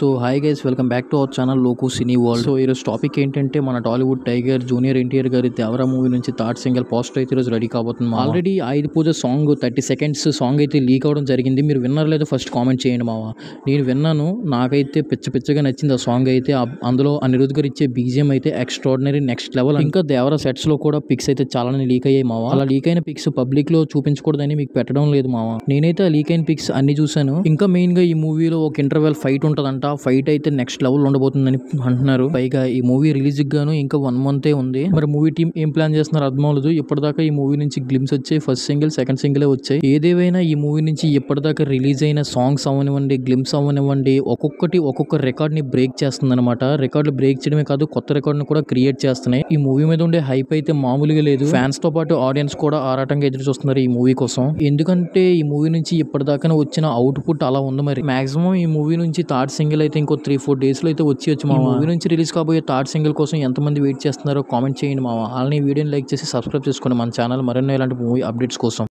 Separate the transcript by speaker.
Speaker 1: So hi guys, welcome back to our channel లోకు cine world. So ఈరోజు topic ఏంటంటే మన టాలీవుడ్ టైగర్ జూనియర్ ఎన్టీఆర్ గారి Devara movie నుంచి థర్డ్ సింగిల్ పోస్టర్ అయితే ఈరోజు రెడీ కాబోతుంది. Already Ayudha Puja song 30 seconds song అయితే లీక్ అవడం జరిగింది. మీరు విన్నర్ లేదో ఫస్ట్ కామెంట్ చేయండి మావా. నేను విన్నాను, నాకైతే పిచ్చగా నచ్చింది ఆ సాంగ్ అయితే. అందులో అనిరుద్ధ్ గారు ఇచ్చే బీజిఎం అయితే ఎక్స్ట్రాడినరీ నెక్స్ట్ లెవెల్. ఇంకా దేవరా సెట్స్ లో కూడా పిక్స్ అయితే చాలా లీక్ అయ్యాయి మావా. అలా లీక్ అయిన పిక్స్ పబ్లిక్ లో చూపించకూడదని మీకు పెట్టడం లేదు మావా. నేనైతే ఆ లీక్ అయిన పిక్స్ అన్ని చూసాను. ఇంకా మెయిన్ గా ఈ మూవీలో ఒక ఇంటర్వెల్ ఫైట్ ఉంటదంట. ఫైట్ అయితే నెక్స్ట్ లెవెల్ ఉండబోతుందని అంటున్నారు. పైగా ఈ మూవీ రిలీజ్ గాను ఇంకా 1 month ఉంది. మరి మూవీ టీం ఏం ప్లాన్ చేస్తున్నారు అర్థం అవ్వలేదు. ఇప్పటిదాకా ఈ మూవీ నుంచి గ్లిమ్స్ వచ్చాయి. ఫస్ట్ సింగిల్, సెకండ్ సింగిల్ వచ్చాయి. ఏదేవైనా ఈ మూవీ నుంచి ఇప్పటిదాకా రిలీజ్ అయిన సాంగ్స్ అవనివ్వండి, గ్లిమ్స్ అవనివ్వండి, ఒక్కొక్క రికార్డ్ ని బ్రేక్ చేస్తుంది అనమాట. రికార్డులు బ్రేక్ చేయడమే కాదు, కొత్త రికార్డ్ ని కూడా క్రియేట్ చేస్తున్నాయి. ఈ మూవీ మీద ఉండే హైప్ అయితే మామూలుగా లేదు. ఫ్యాన్స్ తో పాటు ఆడియన్స్ కూడా ఆరాటంగా ఎదురు చూస్తున్నారు ఈ మూవీ కోసం. ఎందుకంటే ఈ మూవీ నుంచి ఇప్పటిదాకా వచ్చిన అవుట్పుట్ అలా ఉంది. మరి మాక్సిమం ఈ మూవీ నుంచి థర్డ్ సింగిల్ అయితే ఇంకో 3-4 days లో అయితే వచ్చి మా మూవీ నుంచి రిలీజ్ కాబోయే థర్డ్ సింగిల్ కోసం ఎంతమంది వెయిట్ చేస్తున్నారో కామెంట్ చేయండి మావా. అలానే వీడియోని లైక్ చేసి సబ్స్క్రైబ్ చేసుకోండి మన ఛానల్ మరెన్నో ఇలాంటి మూవీ అప్డేట్స్ కోసం.